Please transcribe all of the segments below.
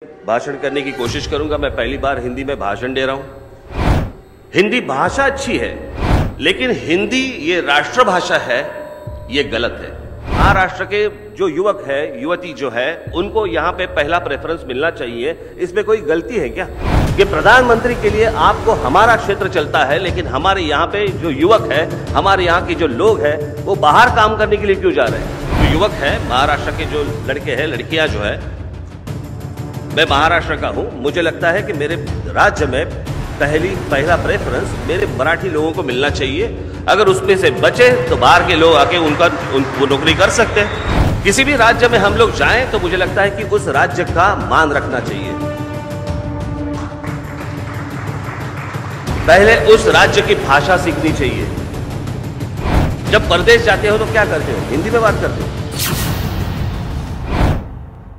भाषण करने की कोशिश करूंगा। मैं पहली बार हिंदी में भाषण दे रहा हूं। हिंदी भाषा अच्छी है, लेकिन हिंदी ये राष्ट्रभाषा है, ये गलत है। महाराष्ट्र के जो युवक है, युवती जो है, उनको यहां पे पहला प्रेफरेंस मिलना चाहिए। इसमें कोई गलती है क्या कि प्रधानमंत्री के लिए आपको हमारा क्षेत्र चलता है, लेकिन हमारे यहाँ पे जो युवक है, हमारे यहाँ के जो लोग हैं, वो बाहर काम करने के लिए क्यों जा रहे हैं? जो युवक है, महाराष्ट्र के जो लड़के हैं, लड़कियां जो है, मैं महाराष्ट्र का हूं, मुझे लगता है कि मेरे राज्य में पहला प्रेफरेंस मेरे मराठी लोगों को मिलना चाहिए। अगर उसमें से बचे तो बाहर के लोग आके वो नौकरी कर सकते हैं। किसी भी राज्य में हम लोग जाएं तो मुझे लगता है कि उस राज्य का मान रखना चाहिए। पहले उस राज्य की भाषा सीखनी चाहिए। जब परदेश जाते हो तो क्या करते हो? हिंदी में बात करते हो।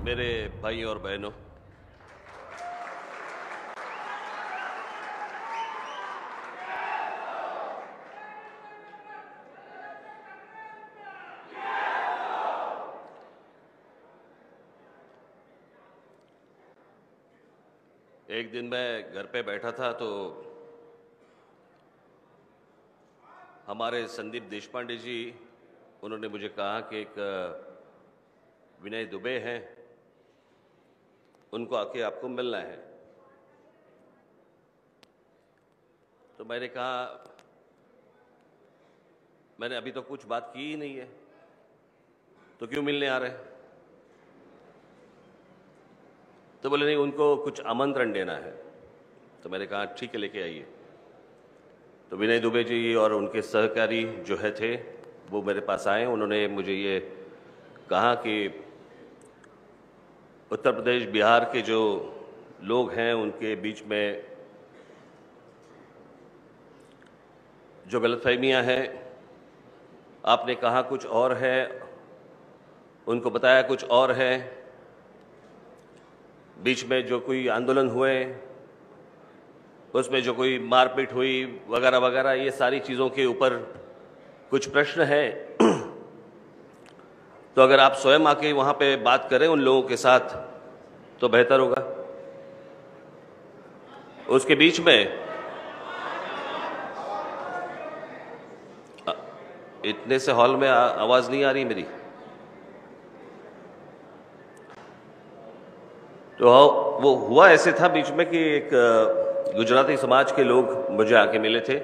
मेरे भाई और बहनों, एक दिन मैं घर पे बैठा था तो हमारे संदीप देशपांडे जी, उन्होंने मुझे कहा कि एक विनय दुबे हैं, उनको आके आपको मिलना है। तो मैंने कहा, मैंने अभी तो कुछ बात की ही नहीं है, तो क्यों मिलने आ रहे हैं? तो बोले नहीं, उनको कुछ आमंत्रण देना है। तो मैंने कहा ठीक है, लेके आइए। तो विनय दुबे जी और उनके सहकारी जो है थे, वो मेरे पास आए। उन्होंने मुझे ये कहा कि उत्तर प्रदेश, बिहार के जो लोग हैं, उनके बीच में जो गलतफहमियां हैं, आपने कहा कुछ और है, उनको बताया कुछ और है। बीच में जो कोई आंदोलन हुए, उसमें जो कोई मारपीट हुई वगैरह वगैरह, ये सारी चीज़ों के ऊपर कुछ प्रश्न हैं। तो अगर आप स्वयं आके वहाँ पे बात करें उन लोगों के साथ तो बेहतर होगा। उसके बीच में इतने से हॉल में आवाज़ नहीं आ रही मेरी। तो वो हुआ ऐसे था बीच में कि एक गुजराती समाज के लोग मुझे आके मिले थे।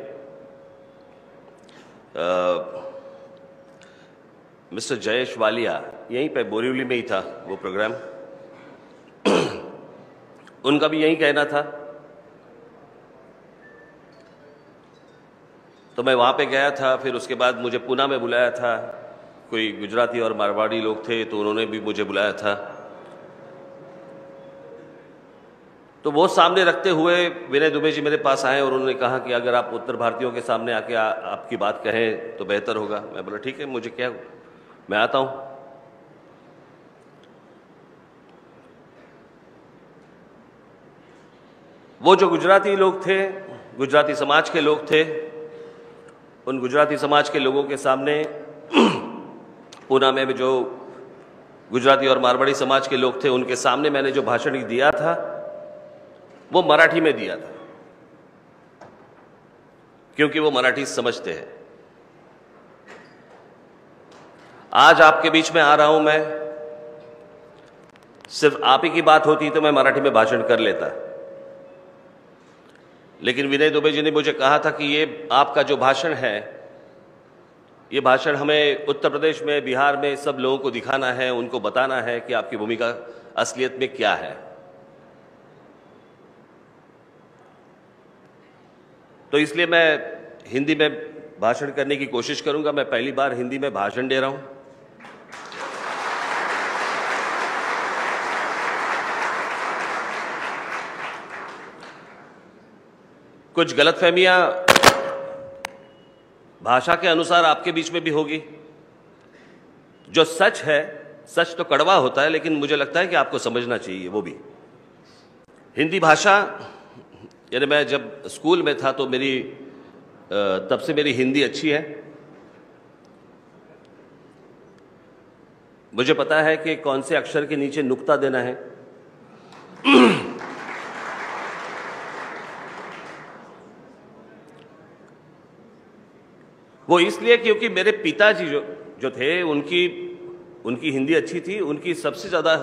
मिस्टर जयेश वालिया, यहीं पे बोरीवली में ही था वो प्रोग्राम। उनका भी यही कहना था। तो मैं वहाँ पे गया था। फिर उसके बाद मुझे पूना में बुलाया था। कोई गुजराती और मारवाड़ी लोग थे, तो उन्होंने भी मुझे बुलाया था। तो वो सामने रखते हुए विनय दुबे जी मेरे पास आए और उन्होंने कहा कि अगर आप उत्तर भारतीयों के सामने आके आपकी बात कहें तो बेहतर होगा। मैं बोला ठीक है, मुझे क्या, मैं आता हूं। वो जो गुजराती लोग थे, गुजराती समाज के लोग थे, उन गुजराती समाज के लोगों के सामने पूना में जो गुजराती और मारवाड़ी समाज के लोग थे, उनके सामने मैंने जो भाषण दिया था वो मराठी में दिया था, क्योंकि वो मराठी समझते हैं। आज आपके बीच में आ रहा हूं मैं, सिर्फ आप ही की बात होती तो मैं मराठी में भाषण कर लेता, लेकिन विनय दुबे जी ने मुझे कहा था कि ये आपका जो भाषण है, ये भाषण हमें उत्तर प्रदेश में, बिहार में सब लोगों को दिखाना है, उनको बताना है कि आपकी भूमिका असलियत में क्या है। तो इसलिए मैं हिंदी में भाषण करने की कोशिश करूंगा। मैं पहली बार हिंदी में भाषण दे रहा हूं। कुछ गलतफहमियां भाषा के अनुसार आपके बीच में भी होगी। जो सच है, सच तो कड़वा होता है, लेकिन मुझे लगता है कि आपको समझना चाहिए वो भी। हिंदी भाषा, यानी मैं जब स्कूल में था तो तब से मेरी हिंदी अच्छी है। मुझे पता है कि कौन से अक्षर के नीचे नुक्ता देना है, वो इसलिए क्योंकि मेरे पिताजी जो थे उनकी हिंदी अच्छी थी। उनकी सबसे ज़्यादा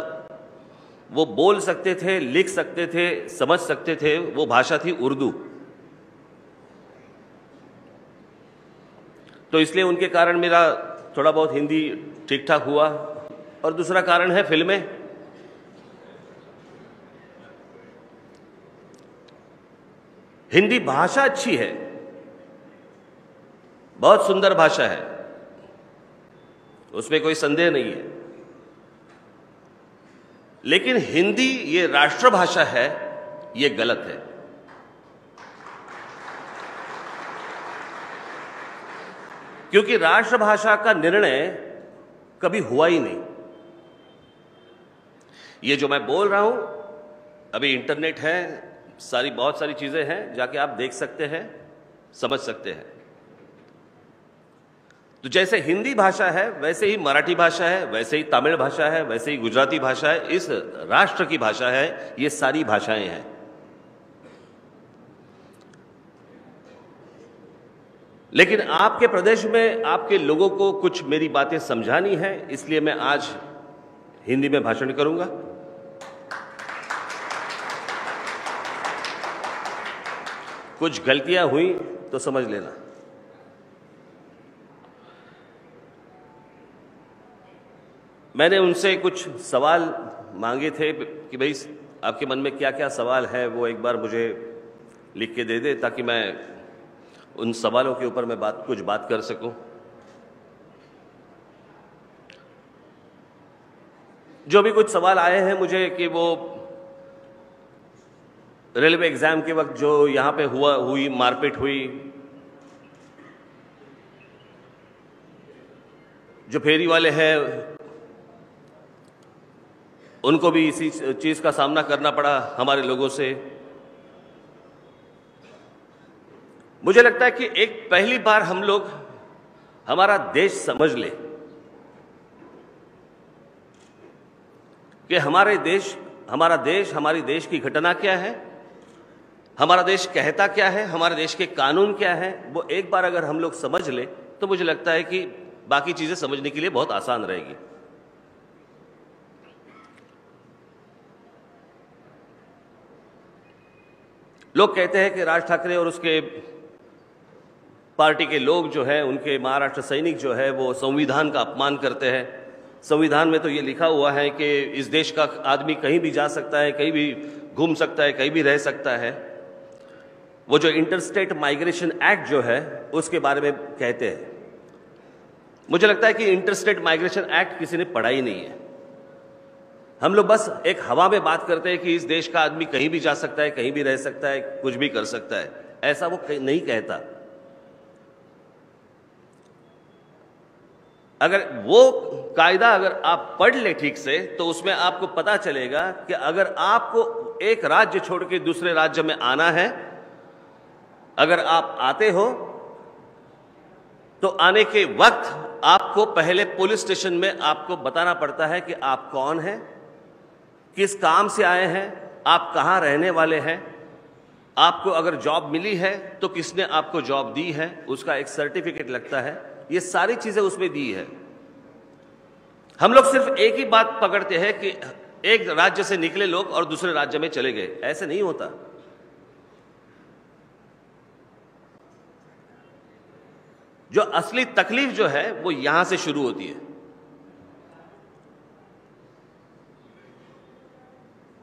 वो बोल सकते थे, लिख सकते थे, समझ सकते थे, वो भाषा थी उर्दू। तो इसलिए उनके कारण मेरा थोड़ा बहुत हिंदी ठीक ठाक हुआ। और दूसरा कारण है फिल्में। हिंदी भाषा अच्छी है, बहुत सुंदर भाषा है, उसमें कोई संदेह नहीं है। लेकिन हिंदी ये राष्ट्रभाषा है, ये गलत है। क्योंकि राष्ट्रभाषा का निर्णय कभी हुआ ही नहीं। ये जो मैं बोल रहा हूं, अभी इंटरनेट है, बहुत सारी चीजें हैं, जाके आप देख सकते हैं, समझ सकते हैं। तो जैसे हिंदी भाषा है, वैसे ही मराठी भाषा है, वैसे ही तमिल भाषा है, वैसे ही गुजराती भाषा है, इस राष्ट्र की भाषा है, ये सारी भाषाएं हैं। लेकिन आपके प्रदेश में आपके लोगों को कुछ मेरी बातें समझानी है, इसलिए मैं आज हिंदी में भाषण करूंगा। कुछ गलतियां हुई तो समझ लेना। मैंने उनसे कुछ सवाल मांगे थे कि भाई आपके मन में क्या क्या सवाल है, वो एक बार मुझे लिख के दे दे, ताकि मैं उन सवालों के ऊपर मैं कुछ बात कर सकूं। जो भी कुछ सवाल आए हैं मुझे कि वो रेलवे एग्जाम के वक्त जो यहां पे हुई मारपीट हुई, जो फेरी वाले हैं उनको भी इसी चीज का सामना करना पड़ा हमारे लोगों से। मुझे लगता है कि एक पहली बार हम लोग हमारा देश समझ ले कि हमारा देश हमारी देश की घटना क्या है, हमारा देश कहता क्या है, हमारे देश के कानून क्या है। वो एक बार अगर हम लोग समझ ले तो मुझे लगता है कि बाकी चीजें समझने के लिए बहुत आसान रहेगी। लोग कहते हैं कि राज ठाकरे और उसके पार्टी के लोग जो है, उनके महाराष्ट्र सैनिक जो है, वो संविधान का अपमान करते हैं। संविधान में तो ये लिखा हुआ है कि इस देश का आदमी कहीं भी जा सकता है, कहीं भी घूम सकता है, कहीं भी रह सकता है। वो जो इंटरस्टेट माइग्रेशन एक्ट जो है उसके बारे में कहते हैं। मुझे लगता है कि इंटरस्टेट माइग्रेशन एक्ट किसी ने पढ़ा ही नहीं है। हम लोग बस एक हवा में बात करते हैं कि इस देश का आदमी कहीं भी जा सकता है, कहीं भी रह सकता है, कुछ भी कर सकता है। ऐसा वो नहीं कहता। अगर वो कायदा अगर आप पढ़ ले ठीक से तो उसमें आपको पता चलेगा कि अगर आपको एक राज्य छोड़ के दूसरे राज्य में आना है, अगर आप आते हो तो आने के वक्त आपको पहले पुलिस स्टेशन में आपको बताना पड़ता है कि आप कौन हैं, किस काम से आए हैं, आप कहां रहने वाले हैं, आपको अगर जॉब मिली है तो किसने आपको जॉब दी है, उसका एक सर्टिफिकेट लगता है। ये सारी चीजें उसमें दी है। हम लोग सिर्फ एक ही बात पकड़ते हैं कि एक राज्य से निकले लोग और दूसरे राज्य में चले गए। ऐसे नहीं होता। जो असली तकलीफ जो है वो यहां से शुरू होती है।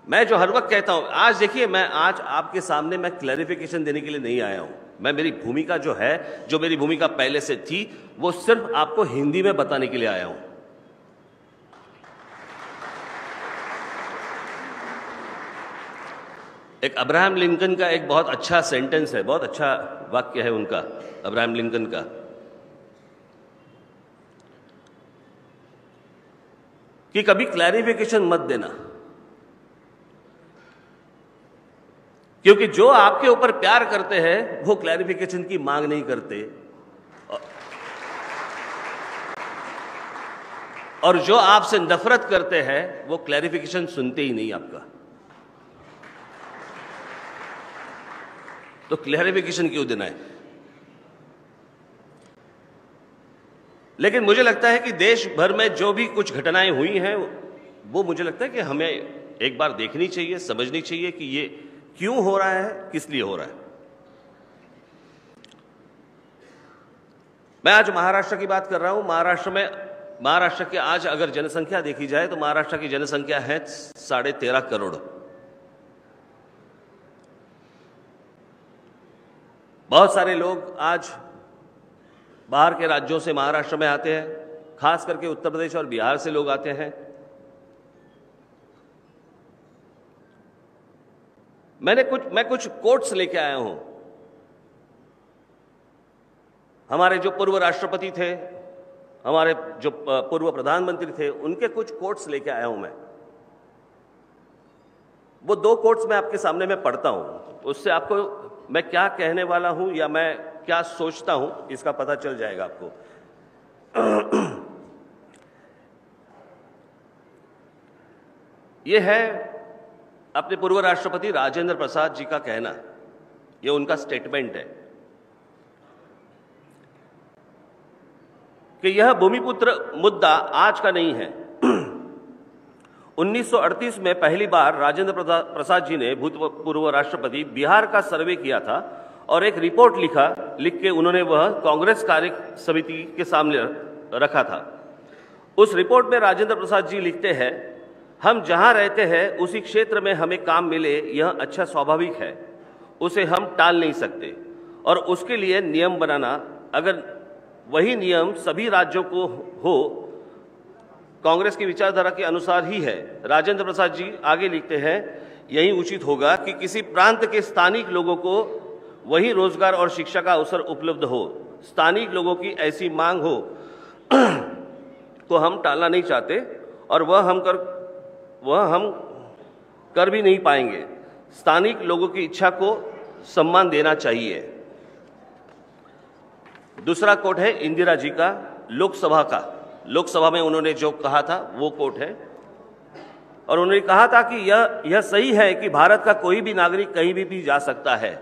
मैं जो हर वक्त कहता हूं, आज देखिए, मैं आज आपके सामने मैं क्लैरिफिकेशन देने के लिए नहीं आया हूं। मैं मेरी भूमिका जो है, जो मेरी भूमिका पहले से थी, वो सिर्फ आपको हिंदी में बताने के लिए आया हूं। एक अब्राहम लिंकन का एक बहुत अच्छा सेंटेंस है, बहुत अच्छा वाक्य है उनका, अब्राहम लिंकन का, कि कभी क्लैरिफिकेशन मत देना, क्योंकि जो आपके ऊपर प्यार करते हैं वो क्लैरिफिकेशन की मांग नहीं करते, और जो आपसे नफरत करते हैं वो क्लैरिफिकेशन सुनते ही नहीं आपका। तो क्लैरिफिकेशन क्यों देना है? लेकिन मुझे लगता है कि देश भर में जो भी कुछ घटनाएं हुई हैं वो मुझे लगता है कि हमें एक बार देखनी चाहिए, समझनी चाहिए कि ये क्यों हो रहा है, किस लिए हो रहा है। मैं आज महाराष्ट्र की बात कर रहा हूं। महाराष्ट्र की आज अगर जनसंख्या देखी जाए तो महाराष्ट्र की जनसंख्या है 13.5 करोड़। बहुत सारे लोग आज बाहर के राज्यों से महाराष्ट्र में आते हैं, खास करके उत्तर प्रदेश और बिहार से लोग आते हैं। मैं कुछ कोट्स लेके आया हूं। हमारे जो पूर्व राष्ट्रपति थे, हमारे जो पूर्व प्रधानमंत्री थे, उनके कुछ कोट्स लेके आया हूं मैं। वो 2 कोट्स मैं आपके सामने में पढ़ता हूं, उससे आपको मैं क्या कहने वाला हूं या मैं क्या सोचता हूं इसका पता चल जाएगा आपको। यह है अपने पूर्व राष्ट्रपति राजेंद्र प्रसाद जी का कहना, यह उनका स्टेटमेंट है कि यह भूमिपुत्र मुद्दा आज का नहीं है। 1938 में पहली बार राजेंद्र प्रसाद जी ने भूतपूर्व राष्ट्रपति बिहार का सर्वे किया था और एक रिपोर्ट लिख के उन्होंने वह कांग्रेस कार्य समिति के सामने रखा था। उस रिपोर्ट में राजेंद्र प्रसाद जी लिखते हैं, हम जहां रहते हैं उसी क्षेत्र में हमें काम मिले यह अच्छा स्वाभाविक है, उसे हम टाल नहीं सकते और उसके लिए नियम बनाना, अगर वही नियम सभी राज्यों को हो, कांग्रेस की विचारधारा के अनुसार ही है। राजेंद्र प्रसाद जी आगे लिखते हैं, यही उचित होगा कि किसी प्रांत के स्थानिक लोगों को वही रोजगार और शिक्षा का अवसर उपलब्ध हो। स्थानिक लोगों की ऐसी मांग हो तो हम टालना नहीं चाहते और वह हम कर भी नहीं पाएंगे। स्थानिक लोगों की इच्छा को सम्मान देना चाहिए। दूसरा कोट है इंदिरा जी का, लोकसभा में उन्होंने जो कहा था वो कोट है और उन्होंने कहा था कि यह सही है कि भारत का कोई भी नागरिक कहीं भी जा सकता है,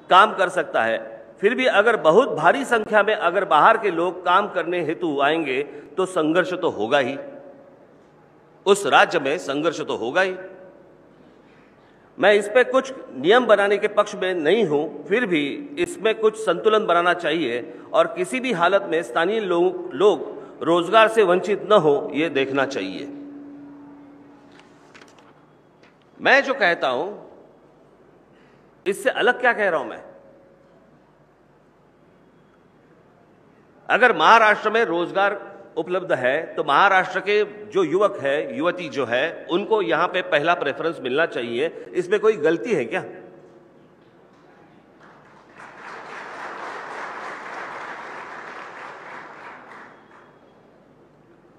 काम कर सकता है, फिर भी अगर बहुत भारी संख्या में अगर बाहर के लोग काम करने हेतु आएंगे तो संघर्ष तो होगा ही, उस राज्य में संघर्ष तो होगा ही। मैं इस पे कुछ नियम बनाने के पक्ष में नहीं हूं, फिर भी इसमें कुछ संतुलन बनाना चाहिए और किसी भी हालत में स्थानीय लोग रोजगार से वंचित न हो, यह देखना चाहिए। मैं जो कहता हूं इससे अलग क्या कह रहा हूं मैं? अगर महाराष्ट्र में रोजगार उपलब्ध है तो महाराष्ट्र के जो युवक है, युवती जो है, उनको यहां पे पहला प्रेफरेंस मिलना चाहिए। इसमें कोई गलती है क्या?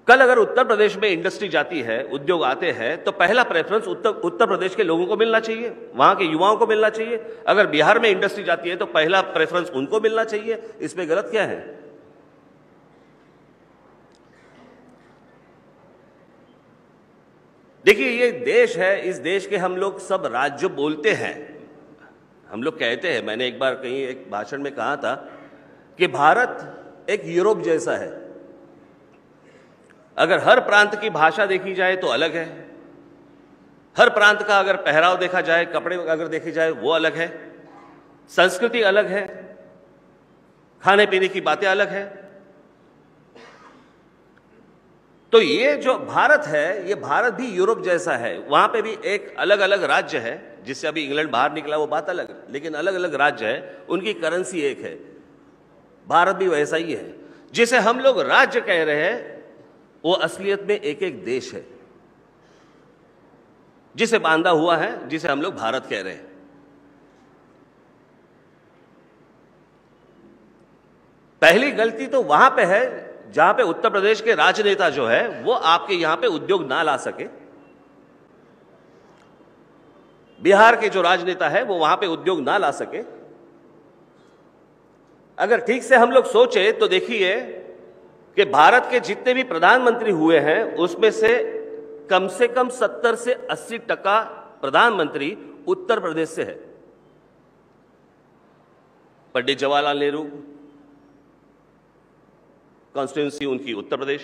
कल अगर उत्तर प्रदेश में इंडस्ट्री जाती है, उद्योग आते हैं, तो पहला प्रेफरेंस उत्तर प्रदेश के लोगों को मिलना चाहिए, वहां के युवाओं को मिलना चाहिए। अगर बिहार में इंडस्ट्री जाती है तो पहला प्रेफरेंस उनको मिलना चाहिए। इसमें गलत क्या है? देखिए, ये देश है, इस देश के हम लोग सब राज्य बोलते हैं, हम लोग कहते हैं। मैंने एक बार कहीं एक भाषण में कहा था कि भारत एक यूरोप जैसा है। अगर हर प्रांत की भाषा देखी जाए तो अलग है, हर प्रांत का अगर पहराव देखा जाए, कपड़े अगर देखे जाए वो अलग है, संस्कृति अलग है, खाने पीने की बातें अलग है। तो ये जो भारत है, ये भारत भी यूरोप जैसा है। वहां पे भी एक अलग अलग राज्य है, जिससे अभी इंग्लैंड बाहर निकला वो बात अलग है, लेकिन अलग अलग राज्य है, उनकी करेंसी एक है। भारत भी वैसा ही है। जिसे हम लोग राज्य कह रहे हैं वो असलियत में एक एक देश है, जिसे बांधा हुआ है, जिसे हम लोग भारत कह रहे हैं। पहली गलती तो वहां पे है जहां पे उत्तर प्रदेश के राजनेता जो है वो आपके यहां पे उद्योग ना ला सके। बिहार के जो राजनेता है वो वहां पे उद्योग ना ला सके। अगर ठीक से हम लोग सोचे तो देखिए कि भारत के जितने भी प्रधानमंत्री हुए हैं उसमें से कम 70 से 80% प्रधानमंत्री उत्तर प्रदेश से है। पंडित जवाहरलाल नेहरू, कॉन्स्टिट्यूंसी उनकी उत्तर प्रदेश,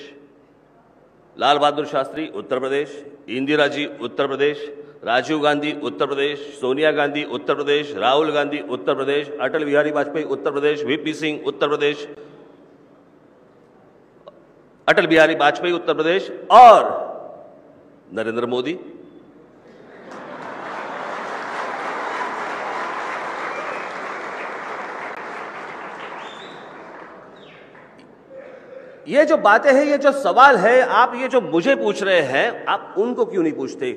लाल बहादुर शास्त्री उत्तर प्रदेश, इंदिरा जी उत्तर प्रदेश, राजीव गांधी उत्तर प्रदेश, सोनिया गांधी उत्तर प्रदेश, राहुल गांधी उत्तर प्रदेश, अटल बिहारी वाजपेयी उत्तर प्रदेश, वीपी सिंह उत्तर प्रदेश, अटल बिहारी वाजपेयी उत्तर प्रदेश और नरेंद्र मोदी। ये जो बातें हैं, ये जो सवाल है, आप ये जो मुझे पूछ रहे हैं, आप उनको क्यों नहीं पूछते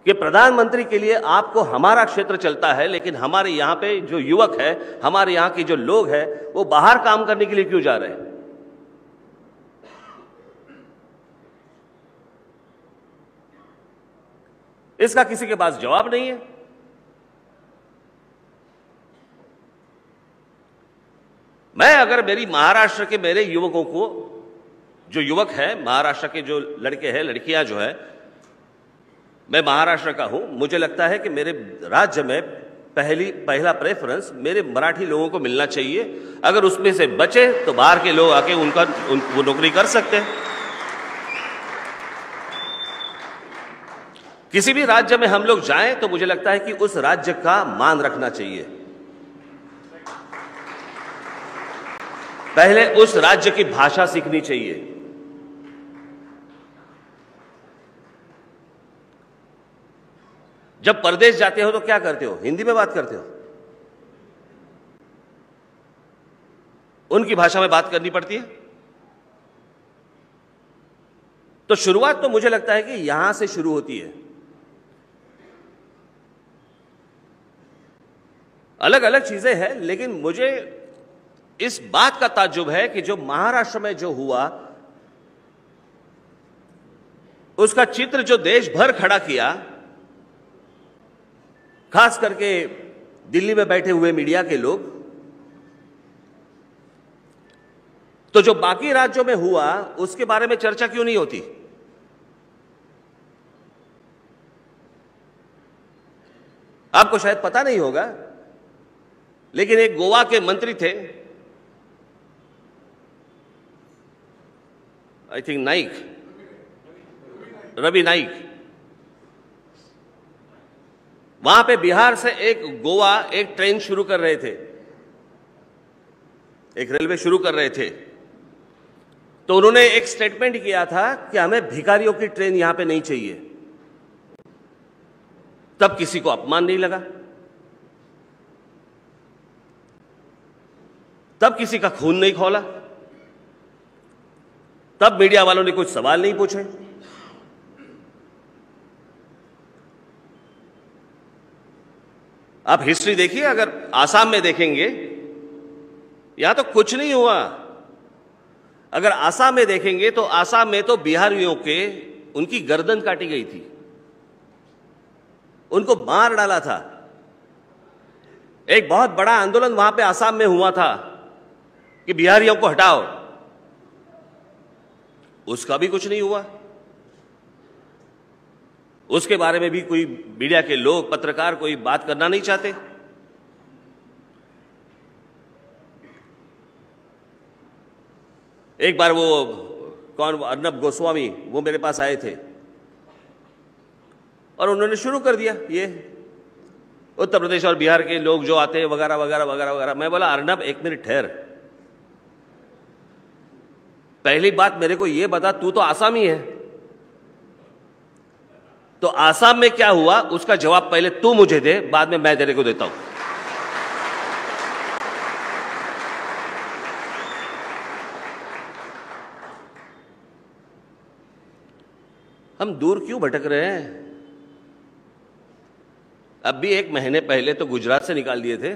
कि प्रधानमंत्री के लिए आपको हमारा क्षेत्र चलता है, लेकिन हमारे यहां पे जो युवक है, हमारे यहां के जो लोग हैं, वो बाहर काम करने के लिए क्यों जा रहे हैं? इसका किसी के पास जवाब नहीं है। मैं अगर मेरी महाराष्ट्र के मेरे युवकों को, जो युवक है महाराष्ट्र के, जो लड़के हैं लड़कियां जो है, मैं महाराष्ट्र का हूं, मुझे लगता है कि मेरे राज्य में पहला प्रेफरेंस मेरे मराठी लोगों को मिलना चाहिए। अगर उसमें से बचे तो बाहर के लोग आके वो नौकरी कर सकते हैं। किसी भी राज्य में हम लोग जाएं तो मुझे लगता है कि उस राज्य का मान रखना चाहिए। पहले उस राज्य की भाषा सीखनी चाहिए। जब परदेश जाते हो तो क्या करते हो? हिंदी में बात करते हो, उनकी भाषा में बात करनी पड़ती है। तो शुरुआत तो मुझे लगता है कि यहां से शुरू होती है। अलग अलग चीजें हैं, लेकिन मुझे इस बात का ताज्जुब है कि जो महाराष्ट्र में जो हुआ, उसका चित्र जो देश भर खड़ा किया, खास करके दिल्ली में बैठे हुए मीडिया के लोग, तो जो बाकी राज्यों में हुआ उसके बारे में चर्चा क्यों नहीं होती? आपको शायद पता नहीं होगा, लेकिन एक गोवा के मंत्री थे, आई थिंक नाइक, रवि नाइक। वहां पे बिहार से गोवा एक ट्रेन शुरू कर रहे थे, एक रेलवे शुरू कर रहे थे। तो उन्होंने एक स्टेटमेंट किया था कि हमें भिखारियों की ट्रेन यहां पे नहीं चाहिए। तब किसी को अपमान नहीं लगा, तब किसी का खून नहीं खौला, तब मीडिया वालों ने कुछ सवाल नहीं पूछे। आप हिस्ट्री देखिए, अगर आसाम में देखेंगे, यहां तो कुछ नहीं हुआ। अगर आसाम में देखेंगे तो आसाम में तो बिहारियों के उनकी गर्दन काटी गई थी, उनको मार डाला था। एक बहुत बड़ा आंदोलन वहां पे आसाम में हुआ था कि बिहारियों को हटाओ, उसका भी कुछ नहीं हुआ। उसके बारे में भी कोई मीडिया के लोग, पत्रकार कोई बात करना नहीं चाहते। एक बार वो कौन, अर्नब गोस्वामी, वो मेरे पास आए थे और उन्होंने शुरू कर दिया, ये उत्तर प्रदेश और बिहार के लोग जो आते हैं वगैरह वगैरह वगैरह वगैरह। मैं बोला, अर्नब एक मिनट ठहर, पहली बात मेरे को ये बता, तू तो आसामी है, तो आसाम में क्या हुआ उसका जवाब पहले तू मुझे दे, बाद में मैं तेरे को देता हूं। हम दूर क्यों भटक रहे हैं? अब भी 1 महीने पहले तो गुजरात से निकाल दिए थे।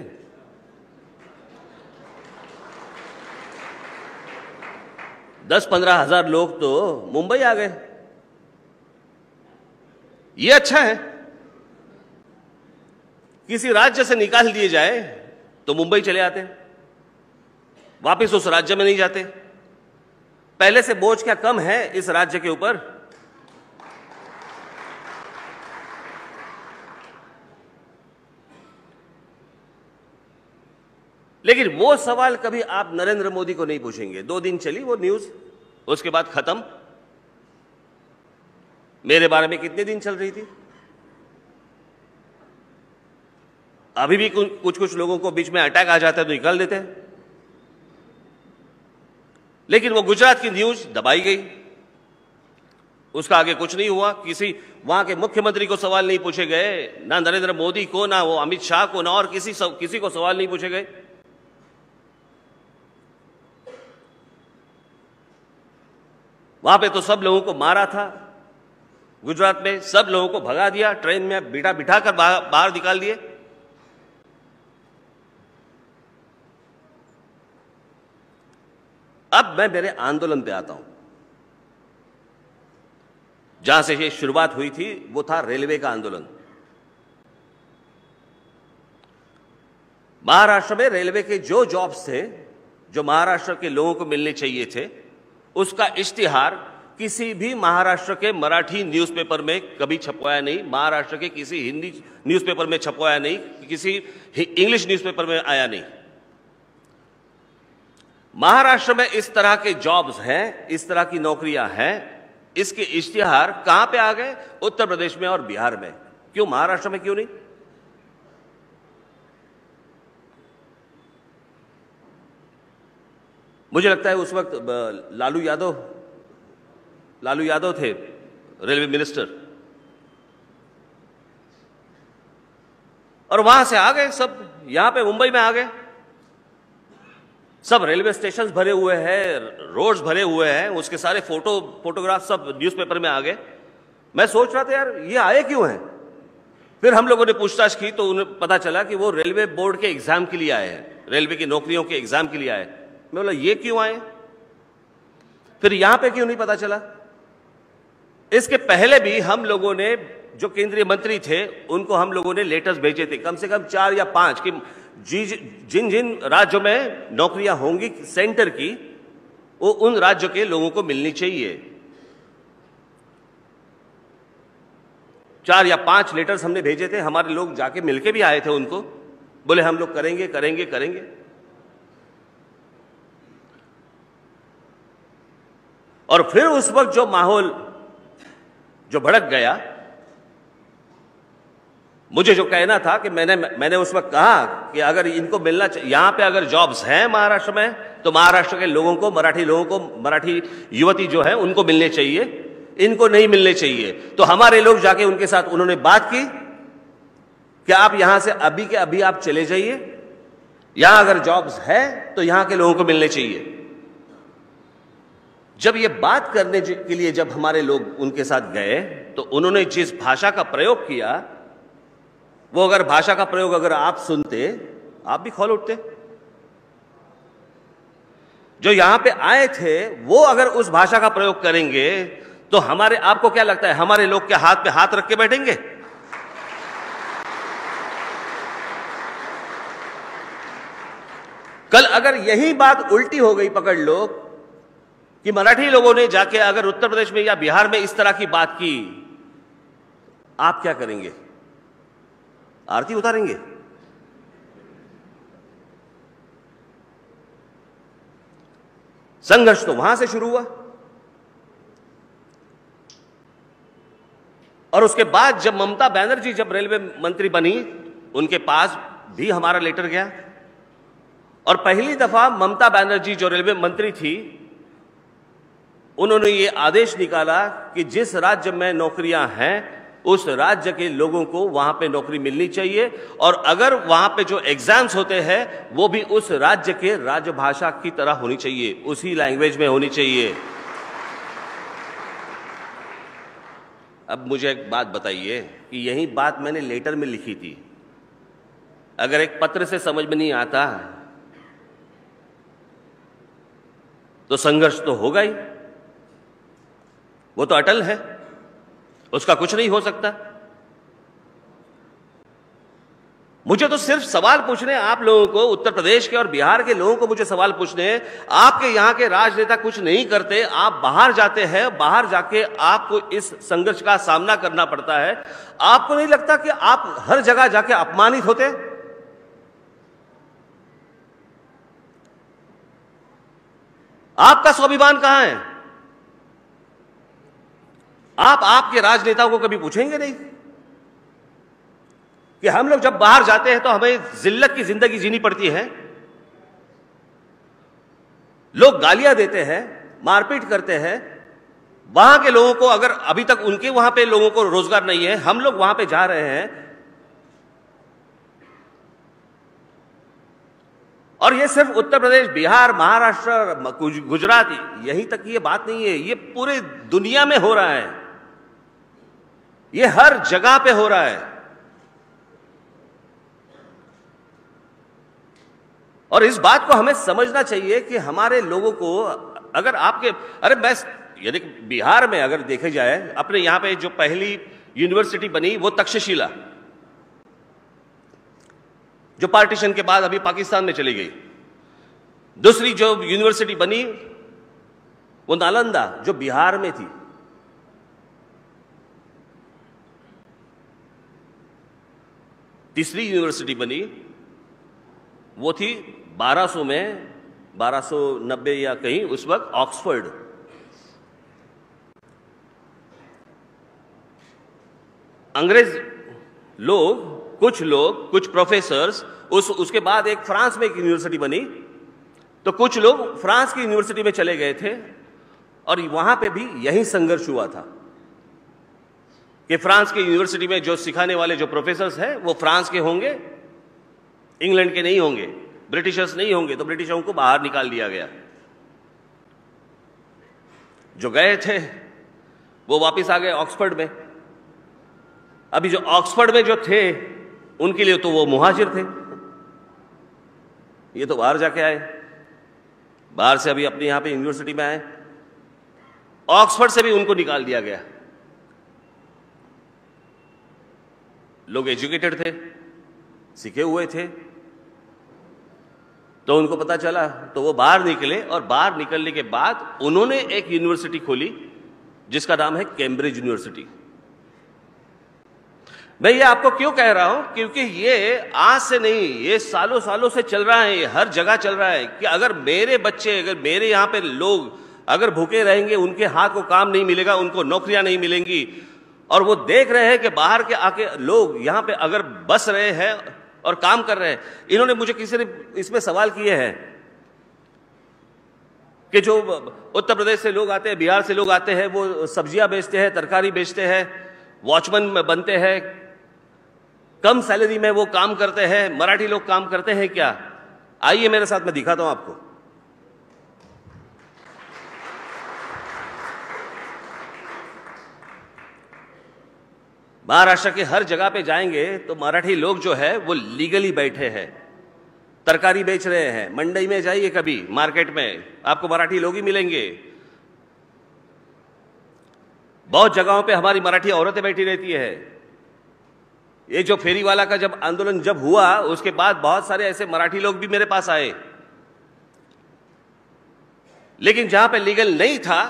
दस 15 हजार लोग तो मुंबई आ गए। ये अच्छा है, किसी राज्य से निकाल दिए जाए तो मुंबई चले आते हैं, वापस उस राज्य में नहीं जाते। पहले से बोझ क्या कम है इस राज्य के ऊपर? लेकिन वो सवाल कभी आप नरेंद्र मोदी को नहीं पूछेंगे। 2 दिन चली वो न्यूज, उसके बाद खत्म। मेरे बारे में कितने दिन चल रही थी? अभी भी कुछ कुछ लोगों को बीच में अटैक आ जाता है तो निकाल देते हैं, लेकिन वो गुजरात की न्यूज दबाई गई, उसका आगे कुछ नहीं हुआ। किसी वहां के मुख्यमंत्री को सवाल नहीं पूछे गए, ना नरेंद्र मोदी को, ना वो अमित शाह को, ना और किसी को सवाल नहीं पूछे गए। वहां पे तो सब लोगों को मारा था, गुजरात में सब लोगों को भगा दिया, ट्रेन में बिठाकर बाहर निकाल दिए। अब मैं मेरे आंदोलन पे आता हूं। जहां से ये शुरुआत हुई थी वो था रेलवे का आंदोलन। महाराष्ट्र में रेलवे के जो जॉब्स थे, जो महाराष्ट्र के लोगों को मिलने चाहिए थे, उसका इश्तिहार किसी भी महाराष्ट्र के मराठी न्यूज़पेपर में कभी छपवाया नहीं, महाराष्ट्र के किसी हिंदी न्यूज़पेपर में छपवाया नहीं, किसी इंग्लिश न्यूज़पेपर में आया नहीं। महाराष्ट्र में इस तरह के जॉब्स हैं, इस तरह की नौकरियां हैं, इसके इश्तिहार कहां पे आ गए? उत्तर प्रदेश में और बिहार में। क्यों महाराष्ट्र में क्यों नहीं? मुझे लगता है उस वक्त लालू यादव थे रेलवे मिनिस्टर, और वहां से आ गए सब, यहां पे मुंबई में आ गए। सब रेलवे स्टेशन भरे हुए हैं, रोड्स भरे हुए हैं, उसके सारे फोटोग्राफ सब न्यूज़पेपर में आ गए। मैं सोच रहा था यार ये आए क्यों हैं? फिर हम लोगों ने पूछताछ की तो उन्हें पता चला कि वो रेलवे बोर्ड के एग्जाम के लिए आए हैं, रेलवे की नौकरियों के एग्जाम के लिए आए। मैं बोला ये क्यों आए, फिर यहां पे क्यों नहीं पता चला? इसके पहले भी हम लोगों ने, जो केंद्रीय मंत्री थे उनको हम लोगों ने लेटर्स भेजे थे, कम से कम 4 या 5, कि जिन जिन राज्यों में नौकरियां होंगी सेंटर की, वो उन राज्यों के लोगों को मिलनी चाहिए। 4 या 5 लेटर्स हमने भेजे थे, हमारे लोग जाके मिलके भी आए थे उनको, बोले हम लोग करेंगे करेंगे करेंगे। और फिर उस वक्त जो माहौल जो भड़क गया, मुझे जो कहना था कि मैंने उस वक्त कहा कि अगर इनको मिलना चाहिए, यहां पे अगर जॉब्स हैं महाराष्ट्र में, तो महाराष्ट्र के लोगों को, मराठी युवती जो है उनको मिलने चाहिए, इनको नहीं मिलने चाहिए। तो हमारे लोग जाके उनके साथ उन्होंने बात की कि आप यहां से अभी के अभी आप चले जाइए, यहां अगर जॉब्स है तो यहां के लोगों को मिलने चाहिए। जब ये बात करने के लिए जब हमारे लोग उनके साथ गए, तो उन्होंने जिस भाषा का प्रयोग किया, वो अगर भाषा का प्रयोग अगर आप सुनते, आप भी खौल उठते। जो यहां पे आए थे वो अगर उस भाषा का प्रयोग करेंगे तो आपको क्या लगता है, हमारे लोग के हाथ पे हाथ रख के बैठेंगे? कल अगर यही बात उल्टी हो गई, पकड़ लो, कि मराठी लोगों ने जाके अगर उत्तर प्रदेश में या बिहार में इस तरह की बात की, आप क्या करेंगे? आरती उतारेंगे? संघर्ष तो वहां से शुरू हुआ, और उसके बाद जब ममता बनर्जी जब रेलवे मंत्री बनी, उनके पास भी हमारा लेटर गया, और पहली दफा ममता बनर्जी जो रेलवे मंत्री थी, उन्होंने ये आदेश निकाला कि जिस राज्य में नौकरियां हैं उस राज्य के लोगों को वहां पे नौकरी मिलनी चाहिए, और अगर वहां पे जो एग्जाम्स होते हैं वो भी उस राज्य के राजभाषा की तरह होनी चाहिए, उसी लैंग्वेज में होनी चाहिए। अब मुझे एक बात बताइए कि यही बात मैंने लेटर में लिखी थी, अगर एक पत्र से समझ में नहीं आता तो संघर्ष तो होगा ही, वो तो अटल है, उसका कुछ नहीं हो सकता। मुझे तो सिर्फ सवाल पूछने, आप लोगों को, उत्तर प्रदेश के और बिहार के लोगों को मुझे सवाल पूछने, आपके यहां के राजनेता कुछ नहीं करते, आप बाहर जाते हैं, बाहर जाके आपको इस संघर्ष का सामना करना पड़ता है। आपको नहीं लगता कि आप हर जगह जाके अपमानित होते? आपका स्वाभिमान कहां है? आप आपके राजनेताओं को कभी पूछेंगे नहीं कि हम लोग जब बाहर जाते हैं तो हमें जिल्लत की जिंदगी जीनी पड़ती है, लोग गालियां देते हैं, मारपीट करते हैं। वहां के लोगों को, अगर अभी तक उनके वहां पे लोगों को रोजगार नहीं है, हम लोग वहां पे जा रहे हैं। और ये सिर्फ उत्तर प्रदेश, बिहार, महाराष्ट्र, गुजरात, यहीं तक ये बात नहीं है, ये पूरे दुनिया में हो रहा है, ये हर जगह पे हो रहा है। और इस बात को हमें समझना चाहिए कि हमारे लोगों को, अगर आपके, अरे बस यदि बिहार में अगर देखे जाए, अपने यहां पे जो पहली यूनिवर्सिटी बनी वो तक्षशिला, जो पार्टीशन के बाद अभी पाकिस्तान में चली गई। दूसरी जो यूनिवर्सिटी बनी वो नालंदा, जो बिहार में थी। तीसरी यूनिवर्सिटी बनी वो थी 1200 में, 1290 या कहीं उस वक्त, ऑक्सफोर्ड। अंग्रेज लोग, कुछ प्रोफेसर्स, उसके बाद एक फ्रांस में एक यूनिवर्सिटी बनी, तो कुछ लोग फ्रांस की यूनिवर्सिटी में चले गए थे और वहां पे भी यही संघर्ष हुआ था कि फ्रांस की यूनिवर्सिटी में जो सिखाने वाले जो प्रोफेसर्स हैं वो फ्रांस के होंगे, इंग्लैंड के नहीं होंगे, ब्रिटिशर्स नहीं होंगे, तो ब्रिटिशों को बाहर निकाल दिया गया। जो गए थे वो वापस आ गए ऑक्सफोर्ड में। अभी जो ऑक्सफोर्ड में जो थे उनके लिए तो वो मुहाजिर थे, ये तो बाहर जाके आए, बाहर से अभी अपने यहां पे यूनिवर्सिटी में आए। ऑक्सफोर्ड से भी उनको निकाल दिया गया। लोग एजुकेटेड थे, सीखे हुए थे, तो उनको पता चला, तो वो बाहर निकले। और बाहर निकलने के बाद उन्होंने एक यूनिवर्सिटी खोली जिसका नाम है कैम्ब्रिज यूनिवर्सिटी। मैं ये आपको क्यों कह रहा हूं, क्योंकि ये आज से नहीं, ये सालों सालों से चल रहा है, ये हर जगह चल रहा है कि अगर मेरे बच्चे, अगर मेरे यहां पे लोग अगर भूखे रहेंगे, उनके हाथ को काम नहीं मिलेगा, उनको नौकरियां नहीं मिलेंगी, और वो देख रहे हैं कि बाहर के आके लोग यहां पे अगर बस रहे हैं और काम कर रहे हैं। इन्होंने मुझे किसी ने इसमें सवाल किए हैं कि जो उत्तर प्रदेश से लोग आते हैं, बिहार से लोग आते हैं, वो सब्जियां बेचते हैं, तरकारी बेचते हैं, वॉचमैन बनते हैं, कम सैलरी में वो काम करते हैं, मराठी लोग काम करते हैं क्या? आइए मेरे साथ, मैं दिखाता हूं आपको। महाराष्ट्र के हर जगह पे जाएंगे तो मराठी लोग जो है वो लीगली बैठे हैं, तरकारी बेच रहे हैं। मंडी में जाइए कभी, मार्केट में आपको मराठी लोग ही मिलेंगे। बहुत जगहों पे हमारी मराठी औरतें बैठी रहती है। ये जो फेरी वाला का जब आंदोलन जब हुआ, उसके बाद बहुत सारे ऐसे मराठी लोग भी मेरे पास आए, लेकिन जहां पे लीगल नहीं था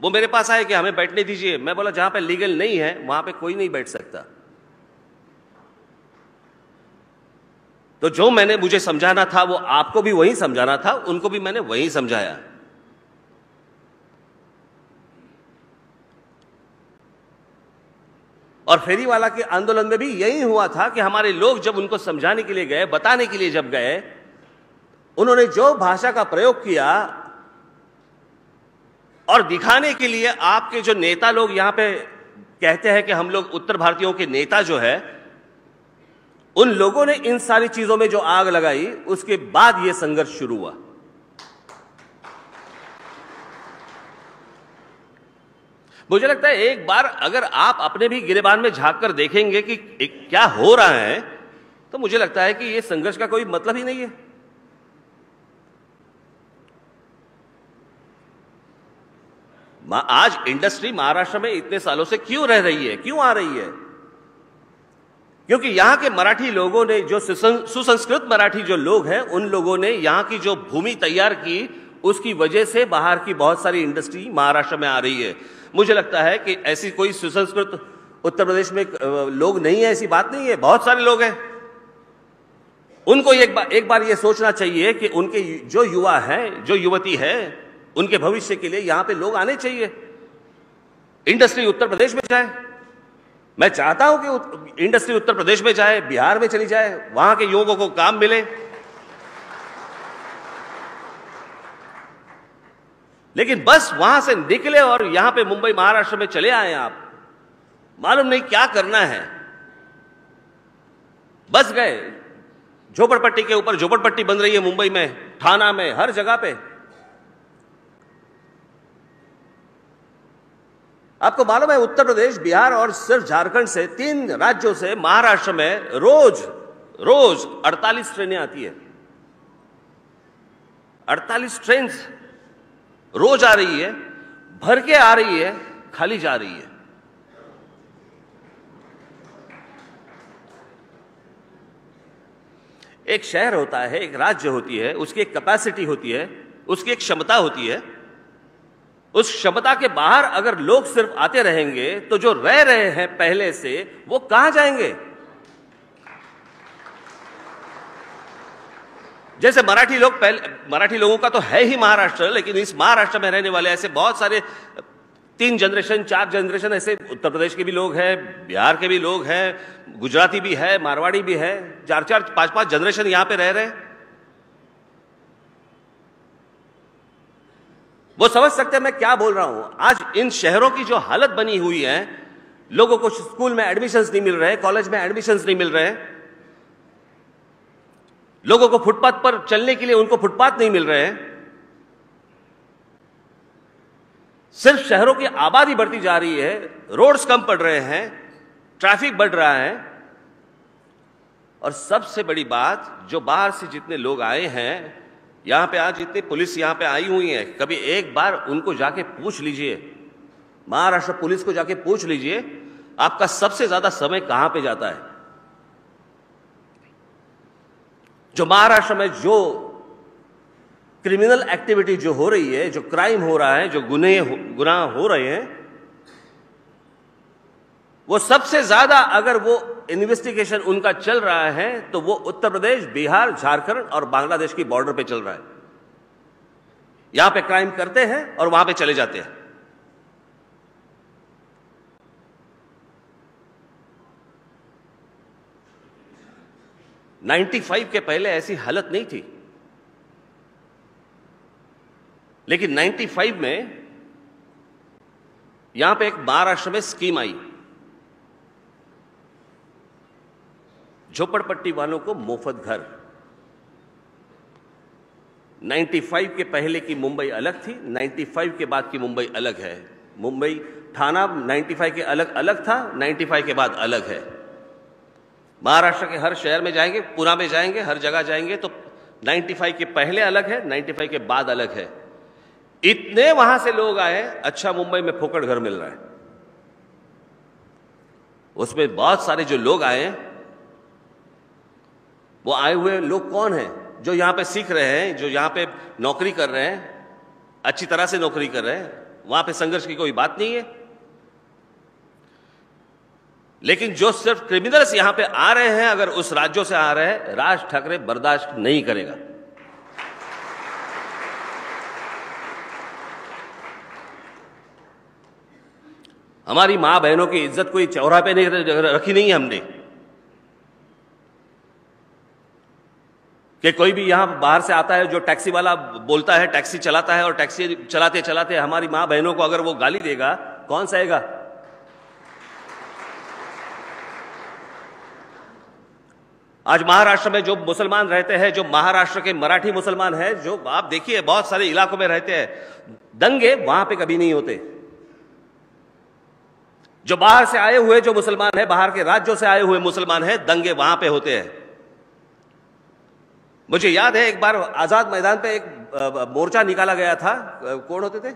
वो मेरे पास आए कि हमें बैठने दीजिए। मैं बोला जहां पे लीगल नहीं है वहां पे कोई नहीं बैठ सकता। तो जो मैंने मुझे समझाना था वो आपको भी वही समझाना था, उनको भी मैंने वही समझाया। और फेरी वाला के आंदोलन में भी यही हुआ था कि हमारे लोग जब उनको समझाने के लिए गए, बताने के लिए जब गए, उन्होंने जो भाषा का प्रयोग किया और दिखाने के लिए, आपके जो नेता लोग यहां पे कहते हैं कि हम लोग उत्तर भारतीयों के नेता जो है, उन लोगों ने इन सारी चीजों में जो आग लगाई, उसके बाद यह संघर्ष शुरू हुआ। मुझे लगता है एक बार अगर आप अपने भी गिरेबान में झांक कर देखेंगे कि क्या हो रहा है, तो मुझे लगता है कि यह संघर्ष का कोई मतलब ही नहीं है। आज इंडस्ट्री महाराष्ट्र में इतने सालों से क्यों रह रही है, क्यों आ रही है? क्योंकि यहां के मराठी लोगों ने, जो सुसंस्कृत मराठी जो लोग हैं, उन लोगों ने यहां की जो भूमि तैयार की, उसकी वजह से बाहर की बहुत सारी इंडस्ट्री महाराष्ट्र में आ रही है। मुझे लगता है कि ऐसी कोई सुसंस्कृत उत्तर प्रदेश में लोग नहीं है, ऐसी बात नहीं है, बहुत सारे लोग हैं। उनको एक बार ये सोचना चाहिए कि उनके जो युवा हैं, जो युवती है, उनके भविष्य के लिए यहां पे लोग आने चाहिए। इंडस्ट्री उत्तर प्रदेश में जाए, मैं चाहता हूं कि इंडस्ट्री उत्तर प्रदेश में जाए, बिहार में चली जाए, वहां के युवकों को काम मिले। लेकिन बस वहां से निकले और यहां पे मुंबई महाराष्ट्र में चले आए, आप मालूम नहीं क्या करना है, बस गए। झोपड़पट्टी के ऊपर झोपड़पट्टी बन रही है मुंबई में, ठाणा में, हर जगह पे। आपको मालूम है उत्तर प्रदेश, बिहार और सिर्फ झारखंड से, 3 राज्यों से महाराष्ट्र में रोज 48 ट्रेनें आती है। 48 ट्रेन रोज आ रही है, भर के आ रही है, खाली जा रही है। एक शहर होता है, एक राज्य होती है, उसकी एक कैपेसिटी होती है, उसकी एक क्षमता होती है। उस क्षमता के बाहर अगर लोग सिर्फ आते रहेंगे तो जो रह रहे हैं पहले से, वो कहां जाएंगे? जैसे मराठी लोगों का तो है ही महाराष्ट्र, लेकिन इस महाराष्ट्र में रहने वाले ऐसे बहुत सारे 3 जनरेशन 4 जनरेशन ऐसे उत्तर प्रदेश के भी लोग हैं, बिहार के भी लोग हैं, गुजराती भी है, मारवाड़ी भी है, 4-4 5-5 जनरेशन यहां पे रह रहे हैं। वो समझ सकते हैं मैं क्या बोल रहा हूं। आज इन शहरों की जो हालत बनी हुई है, लोगों को स्कूल में एडमिशंस नहीं मिल रहे, कॉलेज में एडमिशंस नहीं मिल रहे, लोगों को फुटपाथ पर चलने के लिए उनको फुटपाथ नहीं मिल रहे हैं। सिर्फ शहरों की आबादी बढ़ती जा रही है, रोड्स कम पड़ रहे हैं, ट्रैफिक बढ़ रहा है, और सबसे बड़ी बात, जो बाहर से जितने लोग आए हैं, यहां पे आज जितनी पुलिस यहां पे आई हुई है, कभी एक बार उनको जाके पूछ लीजिए, महाराष्ट्र पुलिस को जाके पूछ लीजिए, आपका सबसे ज्यादा समय कहां पे जाता है। जो महाराष्ट्र में जो क्रिमिनल एक्टिविटी जो हो रही है, जो क्राइम हो रहा है, जो गुनाह हो रहे हैं, वो सबसे ज्यादा अगर वो इन्वेस्टिगेशन उनका चल रहा है तो वो उत्तर प्रदेश, बिहार, झारखंड और बांग्लादेश की बॉर्डर पे चल रहा है। यहां पे क्राइम करते हैं और वहां पे चले जाते हैं। '95 के पहले ऐसी हालत नहीं थी, लेकिन 95 में यहां पे एक महाराष्ट्र में स्कीम आई, झोपड़पट्टी वालों को मुफ्त घर। 95 के पहले की मुंबई अलग थी, 95 के बाद की मुंबई अलग है। मुंबई ठाणा 95 के अलग था, 95 के बाद अलग है। महाराष्ट्र के हर शहर में जाएंगे, पुणे में जाएंगे, हर जगह जाएंगे तो 95 के पहले अलग है, 95 के बाद अलग है। इतने वहां से लोग आए, अच्छा मुंबई में फोकट घर मिल रहा है। उसमें बहुत सारे जो लोग आए, वो आए हुए लोग कौन हैं? जो यहां पे सीख रहे हैं, जो यहां पे नौकरी कर रहे हैं, अच्छी तरह से नौकरी कर रहे हैं, वहां पे संघर्ष की कोई बात नहीं है। लेकिन जो सिर्फ क्रिमिनल्स यहां पे आ रहे हैं, अगर उस राज्यों से आ रहे हैं, राज ठाकरे बर्दाश्त नहीं करेगा। हमारी मां बहनों की इज्जत कोई चौराहे पे नहीं रखी नहीं है हमने, कि कोई भी यहां बाहर से आता है जो टैक्सी वाला बोलता है, टैक्सी चलाता है, और टैक्सी चलाते चलाते हमारी मां बहनों को अगर वो गाली देगा, कौन सहेगा? आज महाराष्ट्र में जो मुसलमान रहते हैं, जो महाराष्ट्र के मराठी मुसलमान हैं, जो आप देखिए बहुत सारे इलाकों में रहते हैं, दंगे वहां पे कभी नहीं होते। जो बाहर से आए हुए जो मुसलमान हैं, बाहर के राज्यों से आए हुए मुसलमान हैं, दंगे वहां पे होते हैं। मुझे याद है एक बार आजाद मैदान पे एक मोर्चा निकाला गया था, कौन होते थे?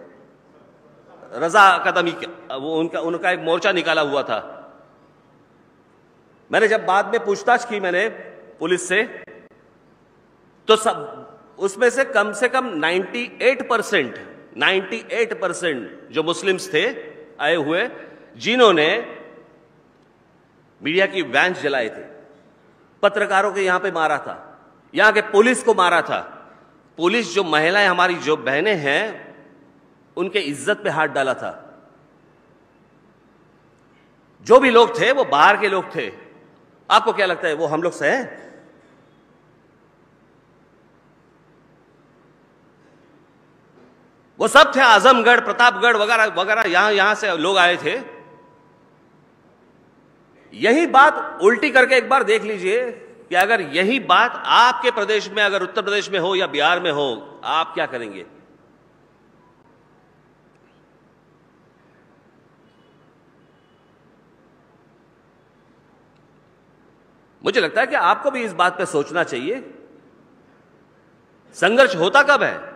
रजा कदमी, वो उनका एक मोर्चा निकाला हुआ था। मैंने जब बाद में पूछताछ की मैंने पुलिस से, तो सब उसमें से कम 98% जो मुस्लिम्स थे आए हुए, जिन्होंने मीडिया की वैन जलाए थे, पत्रकारों के यहां पे मारा था, यहां के पुलिस को मारा था। पुलिस, जो महिलाएं हमारी जो बहनें हैं, उनके इज्जत पे हाथ डाला था। जो भी लोग थे वो बाहर के लोग थे। आपको क्या लगता है वो हम लोग से हैं? वो सब थे, आजमगढ़, प्रतापगढ़ वगैरह वगैरह, यहां से लोग आए थे। यही बात उल्टी करके एक बार देख लीजिए कि अगर यही बात आपके प्रदेश में, अगर उत्तर प्रदेश में हो या बिहार में हो, आप क्या करेंगे? मुझे लगता है कि आपको भी इस बात पे सोचना चाहिए। संघर्ष होता कब है?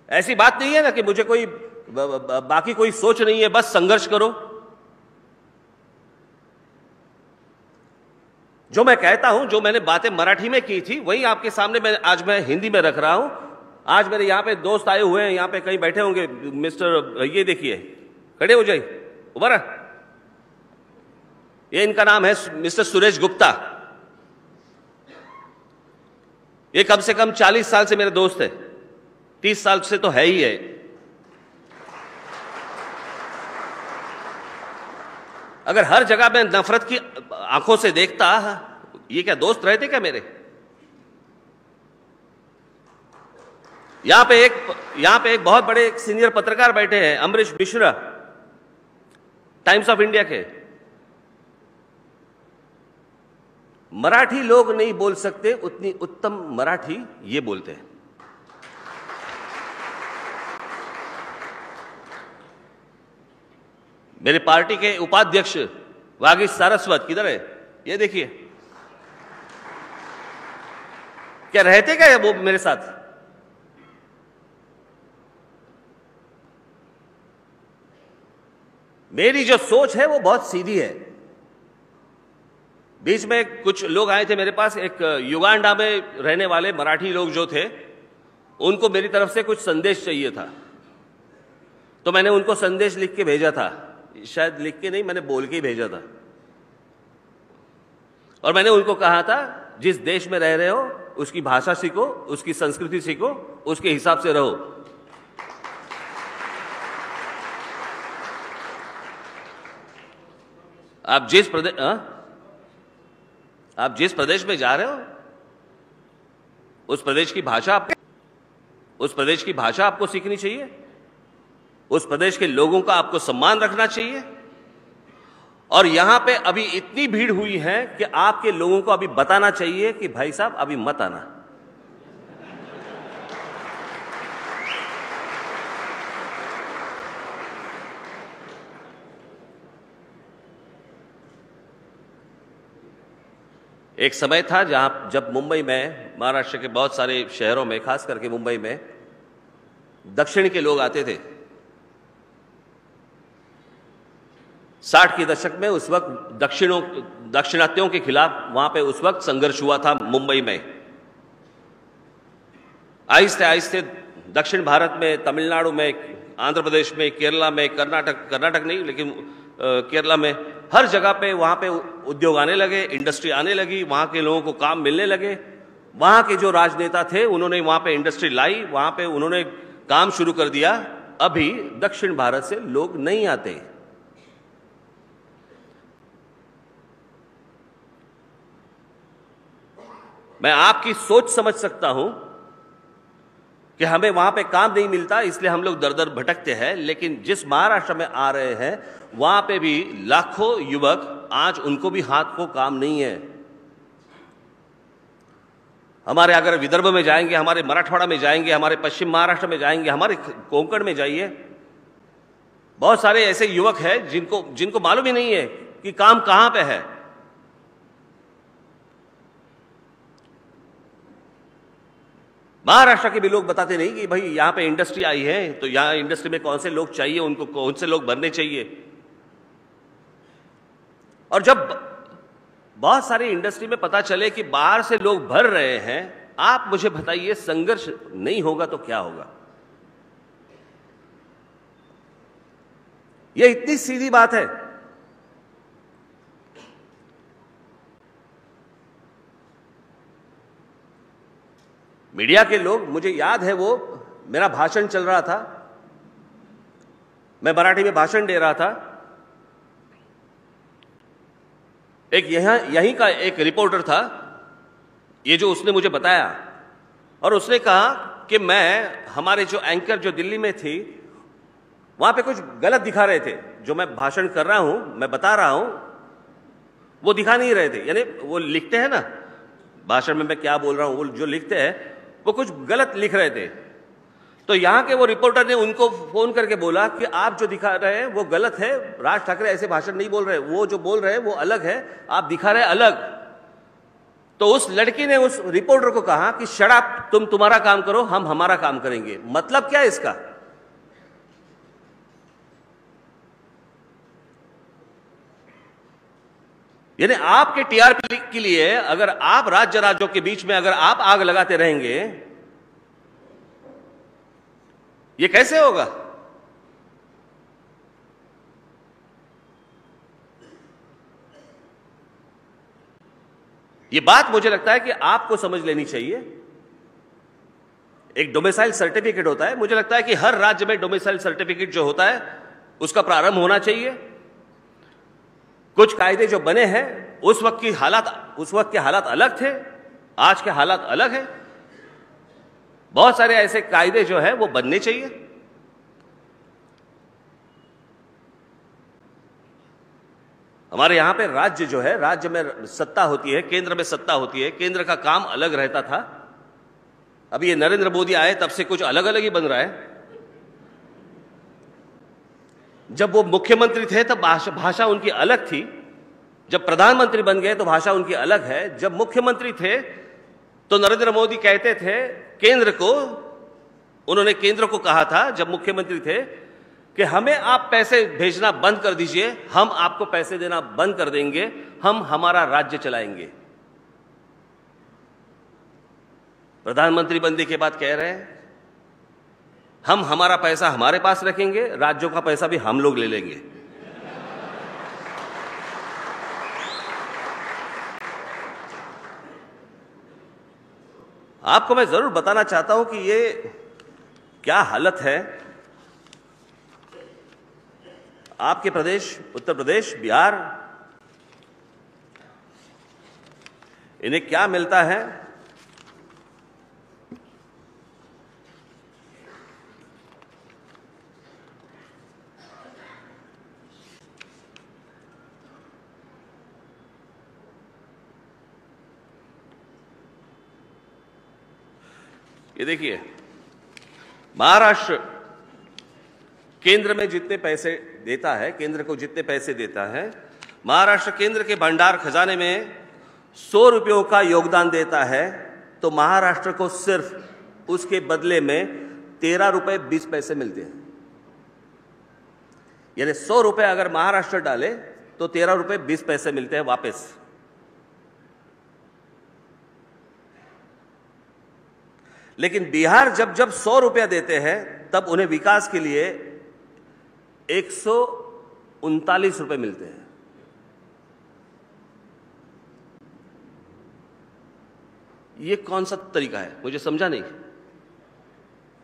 ऐसी बात नहीं है ना कि मुझे कोई बाकी कोई सोच नहीं है, बस संघर्ष करो। जो मैं कहता हूं, जो मैंने बातें मराठी में की थी, वही आपके सामने आज मैं हिंदी में रख रहा हूं। आज मेरे यहां पे दोस्त आए हुए हैं, यहां पे कहीं बैठे होंगे। मिस्टर, ये देखिए, खड़े हो जाइए, उभर। ये इनका नाम है मिस्टर सुरेश गुप्ता। ये कम से कम 40 साल से मेरे दोस्त है, 30 साल से तो है ही है। अगर हर जगह मैं नफरत की आंखों से देखता, ये क्या दोस्त रहते क्या मेरे? यहां पे एक बहुत बड़े एक सीनियर पत्रकार बैठे हैं, Amrish Mishra, times of India के। मराठी लोग नहीं बोल सकते उतनी उत्तम मराठी ये बोलते हैं। मेरे पार्टी के उपाध्यक्ष वागीश सारस्वत किधर है? ये देखिए, क्या रहते क्या वो मेरे साथ? मेरी जो सोच है वो बहुत सीधी है। बीच में कुछ लोग आए थे मेरे पास, एक युगांडा में रहने वाले मराठी लोग जो थे, उनको मेरी तरफ से कुछ संदेश चाहिए था, तो मैंने उनको संदेश लिख के भेजा था। शायद लिख के नहीं, मैंने बोल के ही भेजा था। और मैंने उनको कहा था, जिस देश में रह रहे हो उसकी भाषा सीखो, उसकी संस्कृति सीखो, उसके हिसाब से रहो। आप जिस प्रदेश में जा रहे हो उस प्रदेश की भाषा आपको सीखनी चाहिए। उस प्रदेश के लोगों का आपको सम्मान रखना चाहिए। और यहां पे अभी इतनी भीड़ हुई है कि आपके लोगों को अभी बताना चाहिए कि भाई साहब अभी मत आना। एक समय था जब मुंबई में, महाराष्ट्र के बहुत सारे शहरों में, खास करके मुंबई में, दक्षिण के लोग आते थे। 60 के दशक में उस वक्त दक्षिणात्यों के खिलाफ वहां पे उस वक्त संघर्ष हुआ था मुंबई में। आहिस्ते आहिस्ते दक्षिण भारत में, तमिलनाडु में, आंध्र प्रदेश में, केरला में, कर्नाटक नहीं लेकिन केरला में, हर जगह पे वहां पे उद्योग आने लगे, इंडस्ट्री आने लगी, वहां के लोगों को काम मिलने लगे। वहां के जो राजनेता थे उन्होंने वहां पे इंडस्ट्री लाई, वहां पे उन्होंने काम शुरू कर दिया। अभी दक्षिण भारत से लोग नहीं आते। मैं आपकी सोच समझ सकता हूं कि हमें वहां पे काम नहीं मिलता, इसलिए हम लोग दर दर भटकते हैं। लेकिन जिस महाराष्ट्र में आ रहे हैं वहां पे भी लाखों युवक, आज उनको भी हाथ को काम नहीं है। हमारे अगर विदर्भ में जाएंगे, हमारे मराठवाड़ा में जाएंगे, हमारे पश्चिम महाराष्ट्र में जाएंगे, हमारे कोंकण में जाइए, बहुत सारे ऐसे युवक हैं जिनको मालूम ही नहीं है कि काम कहां पे है। महाराष्ट्र के भी लोग बताते नहीं कि भाई यहां पे इंडस्ट्री आई है, तो यहां इंडस्ट्री में कौन से लोग चाहिए, उनको कौन से लोग भरने चाहिए। और जब बहुत सारी इंडस्ट्री में पता चले कि बाहर से लोग भर रहे हैं, आप मुझे बताइए, संघर्ष नहीं होगा तो क्या होगा? यह इतनी सीधी बात है। मीडिया के लोग, मुझे याद है वो मेरा भाषण चल रहा था, मैं मराठी में भाषण दे रहा था। एक यहीं का एक रिपोर्टर था, ये जो उसने मुझे बताया, और उसने कहा कि हमारे जो एंकर जो दिल्ली में थी, वहां पे कुछ गलत दिखा रहे थे। जो मैं भाषण कर रहा हूं, मैं बता रहा हूं, वो दिखा नहीं रहे थे। यानी वो लिखते हैं ना भाषण में मैं क्या बोल रहा हूं, वो जो लिखते हैं वो कुछ गलत लिख रहे थे। तो यहां के वो रिपोर्टर ने उनको फोन करके बोला कि आप जो दिखा रहे हैं वो गलत है, राज ठाकरे ऐसे भाषण नहीं बोल रहे, वो जो बोल रहे हैं वो अलग है, आप दिखा रहे अलग। तो उस लड़की ने उस रिपोर्टर को कहा कि शट अप, तुम तुम्हारा काम करो, हम हमारा काम करेंगे। मतलब क्या है इसका? यानी आपके टीआरपी के लिए अगर आप राज्यों के बीच में अगर आप आग लगाते रहेंगे, ये कैसे होगा? ये बात मुझे लगता है कि आपको समझ लेनी चाहिए। एक डोमिसाइल सर्टिफिकेट होता है, मुझे लगता है कि हर राज्य में डोमिसाइल सर्टिफिकेट जो होता है उसका प्रारंभ होना चाहिए। कुछ कायदे जो बने हैं उस वक्त के हालात अलग थे, आज के हालात अलग हैं। बहुत सारे ऐसे कायदे जो है वो बनने चाहिए। हमारे यहां पे राज्य जो है, राज्य में सत्ता होती है, केंद्र में सत्ता होती है, केंद्र का काम अलग रहता था। अभी ये नरेंद्र मोदी आए तब से कुछ अलग अलग ही बन रहा है। जब वो मुख्यमंत्री थे तब भाषा उनकी अलग थी, जब प्रधानमंत्री बन गए तो भाषा उनकी अलग है। जब मुख्यमंत्री थे तो नरेंद्र मोदी कहते थे उन्होंने केंद्र को कहा था जब मुख्यमंत्री थे कि हमें आप पैसे भेजना बंद कर दीजिए, हम आपको पैसे देना बंद कर देंगे, हम हमारा राज्य चलाएंगे। प्रधानमंत्री बनने के बाद कह रहे हैं हम हमारा पैसा हमारे पास रखेंगे, राज्यों का पैसा भी हम लोग ले लेंगे। आपको मैं जरूर बताना चाहता हूं कि ये क्या हालत है आपके प्रदेश, उत्तर प्रदेश, बिहार, इन्हें क्या मिलता है? ये देखिए, महाराष्ट्र केंद्र में जितने पैसे देता है, केंद्र को जितने पैसे देता है, महाराष्ट्र केंद्र के भंडार खजाने में 100 रुपयों का योगदान देता है, तो महाराष्ट्र को सिर्फ उसके बदले में 13 रुपये 20 पैसे मिलते हैं। यानी 100 रुपये अगर महाराष्ट्र डाले तो 13 रुपये 20 पैसे मिलते हैं वापस। लेकिन बिहार जब 100 रुपया देते हैं तब उन्हें विकास के लिए 139 रुपये मिलते हैं। ये कौन सा तरीका है, मुझे समझा नहीं।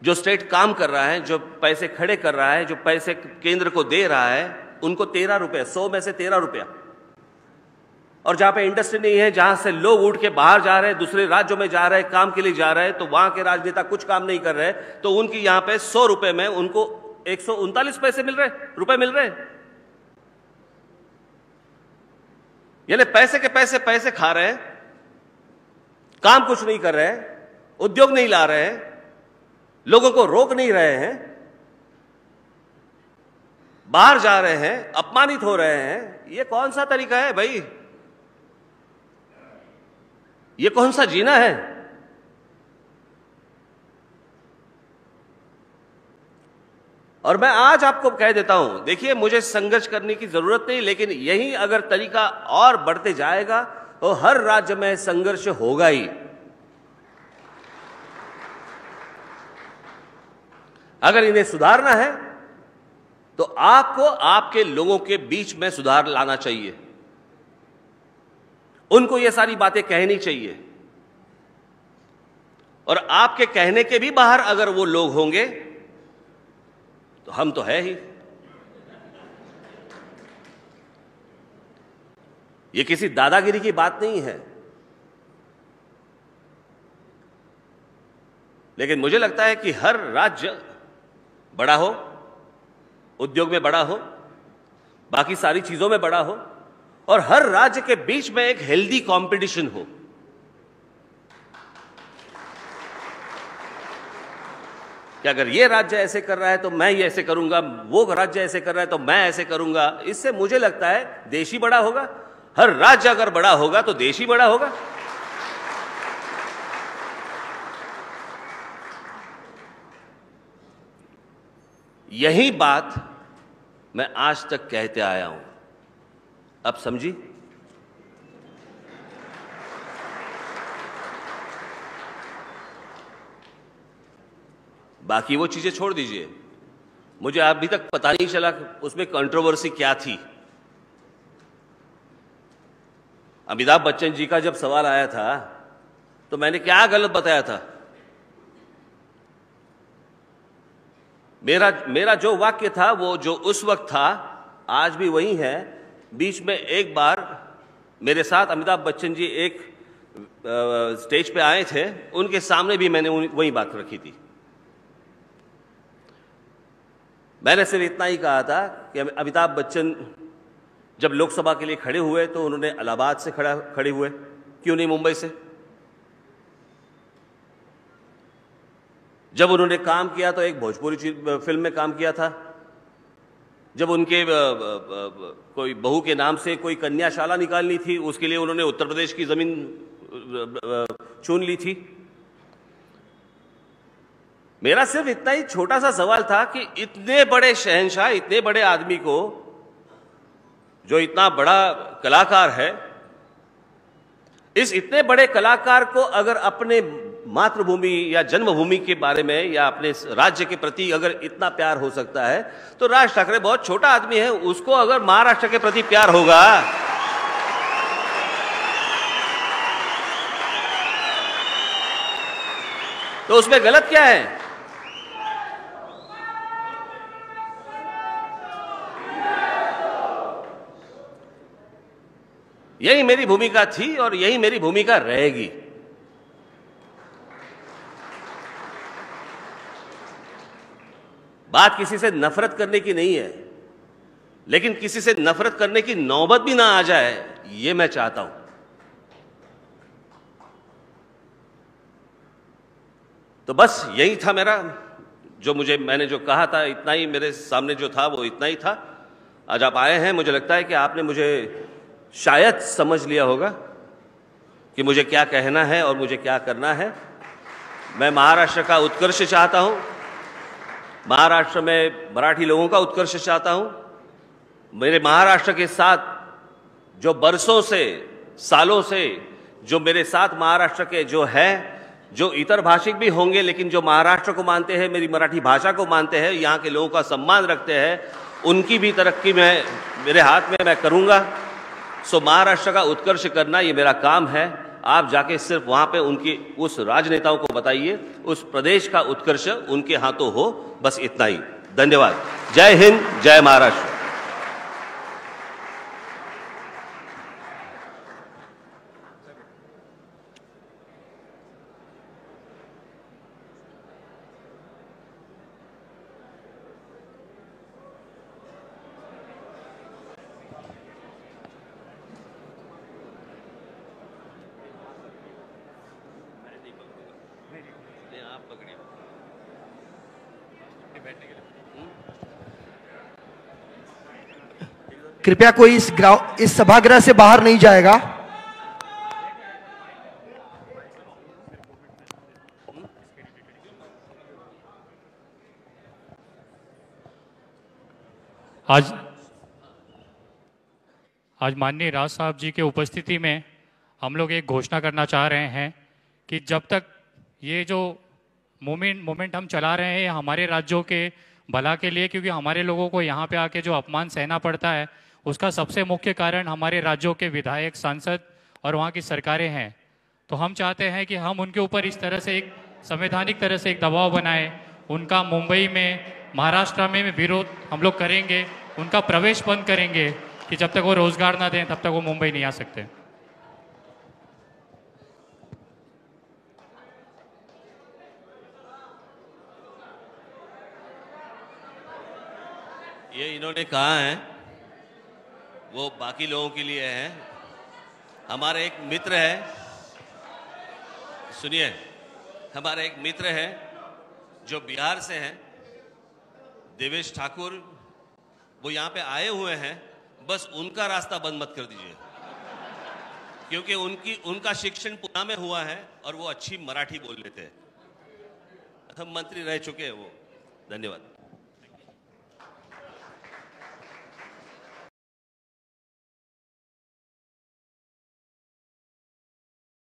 जो स्टेट काम कर रहा है, जो पैसे खड़े कर रहा है, जो पैसे केंद्र को दे रहा है, उनको 13 रुपये, 100 में से 13 रुपया। और जहां पे इंडस्ट्री नहीं है, जहां से लोग उठ के बाहर जा रहे हैं, दूसरे राज्यों में जा रहे हैं, काम के लिए जा रहे हैं, तो वहां के राजनेता कुछ काम नहीं कर रहे, तो उनकी यहां पे 100 रुपए में उनको 139 पैसे रुपए मिल रहे। यानी पैसे के पैसे खा रहे हैं, काम कुछ नहीं कर रहे हैं, उद्योग नहीं ला रहे हैं, लोगों को रोक नहीं रहे हैं, बाहर जा रहे हैं, अपमानित हो रहे हैं। ये कौन सा तरीका है भाई? ये कौन सा जीना है? और मैं आज आपको कह देता हूं, देखिए मुझे संघर्ष करने की जरूरत नहीं, लेकिन यही अगर तरीका और बढ़ते जाएगा तो हर राज्य में संघर्ष होगा ही। अगर इन्हें सुधारना है तो आपको आपके लोगों के बीच में सुधार लाना चाहिए, उनको ये सारी बातें कहनी चाहिए। और आपके कहने के भी बाहर अगर वो लोग होंगे तो हम तो है ही। ये किसी दादागिरी की बात नहीं है, लेकिन मुझे लगता है कि हर राज्य बड़ा हो, उद्योग में बड़ा हो, बाकी सारी चीजों में बड़ा हो, और हर राज्य के बीच में एक हेल्दी कंपटीशन हो। कि अगर ये राज्य ऐसे कर रहा है तो मैं ये ऐसे करूंगा, वो राज्य ऐसे कर रहा है तो मैं ऐसे करूंगा, इससे मुझे लगता है देश ही बड़ा होगा। हर राज्य अगर बड़ा होगा तो देश ही बड़ा होगा। यही बात मैं आज तक कहते आया हूं, अब समझी? बाकी वो चीजें छोड़ दीजिए, मुझे अभी तक पता नहीं चला उसमें कंट्रोवर्सी क्या थी। अमिताभ बच्चन जी का जब सवाल आया था तो मैंने क्या गलत बताया था? मेरा जो वाक्य था वो जो उस वक्त था आज भी वही है। बीच में एक बार मेरे साथ अमिताभ बच्चन जी एक स्टेज पे आए थे, उनके सामने भी मैंने वही बात रखी थी। मैंने सिर्फ इतना ही कहा था कि अमिताभ बच्चन जब लोकसभा के लिए खड़े हुए तो उन्होंने इलाहाबाद से खड़े हुए, क्यों नहीं मुंबई से? जब उन्होंने काम किया तो एक भोजपुरी फिल्म में काम किया था। जब उनके कोई बहू के नाम से कोई कन्याशाला निकालनी थी, उसके लिए उन्होंने उत्तर प्रदेश की जमीन चुन ली थी। मेरा सिर्फ इतना ही छोटा सा सवाल था कि इतने बड़े शहंशाह, इतने बड़े आदमी को, जो इतना बड़ा कलाकार है, इस इतने बड़े कलाकार को अगर अपने मातृभूमि या जन्मभूमि के बारे में या अपने राज्य के प्रति अगर इतना प्यार हो सकता है, तो राज ठाकरे बहुत छोटा आदमी है, उसको अगर महाराष्ट्र के प्रति प्यार होगा तो उसमें गलत क्या है? यही मेरी भूमिका थी और यही मेरी भूमिका रहेगी। बात किसी से नफरत करने की नहीं है, लेकिन किसी से नफरत करने की नौबत भी ना आ जाए, ये मैं चाहता हूं। तो बस यही था मेरा, जो मैंने जो कहा था, इतना ही मेरे सामने जो था वो इतना ही था। आज आप आए हैं, मुझे लगता है कि आपने मुझे शायद समझ लिया होगा कि मुझे क्या कहना है और मुझे क्या करना है। मैं महाराष्ट्र का उत्कर्ष चाहता हूं, महाराष्ट्र में मराठी लोगों का उत्कर्ष चाहता हूं। मेरे महाराष्ट्र के साथ जो बरसों से, सालों से जो मेरे साथ महाराष्ट्र के जो हैं, जो इतर भाषिक भी होंगे लेकिन जो महाराष्ट्र को मानते हैं, मेरी मराठी भाषा को मानते हैं, यहाँ के लोगों का सम्मान रखते हैं, उनकी भी तरक्की मेरे हाथ में मैं करूंगा। सो महाराष्ट्र का उत्कर्ष करना ये मेरा काम है। आप जाके सिर्फ वहां पे उनकी उस राजनेताओं को बताइए, उस प्रदेश का उत्कर्ष उनके हाथों हो, बस इतना ही। धन्यवाद। जय हिंद, जय महाराष्ट्र। कृपया कोई इस सभागृह से बाहर नहीं जाएगा। आज माननीय राज साहब जी के उपस्थिति में हम लोग एक घोषणा करना चाह रहे हैं कि जब तक ये जो मोमेंट हम चला रहे हैं हमारे राज्यों के भला के लिए, क्योंकि हमारे लोगों को यहाँ पे आके जो अपमान सहना पड़ता है उसका सबसे मुख्य कारण हमारे राज्यों के विधायक, सांसद और वहाँ की सरकारें हैं। तो हम चाहते हैं कि हम उनके ऊपर इस तरह से एक संवैधानिक तरह से एक दबाव बनाएं। उनका मुंबई में, महाराष्ट्र में विरोध हम लोग करेंगे, उनका प्रवेश बंद करेंगे, कि जब तक वो रोजगार ना दें तब तक वो मुंबई नहीं आ सकते। ये इन्होंने कहा है वो बाकी लोगों के लिए है। हमारे एक मित्र है, सुनिए, हमारे एक मित्र है जो बिहार से हैं, देवेश ठाकुर, वो यहाँ पे आए हुए हैं, बस उनका रास्ता बंद मत कर दीजिए, क्योंकि उनका शिक्षण पुणे में हुआ है और वो अच्छी मराठी बोल लेते हैं। हम मंत्री रह चुके हैं वो। धन्यवाद।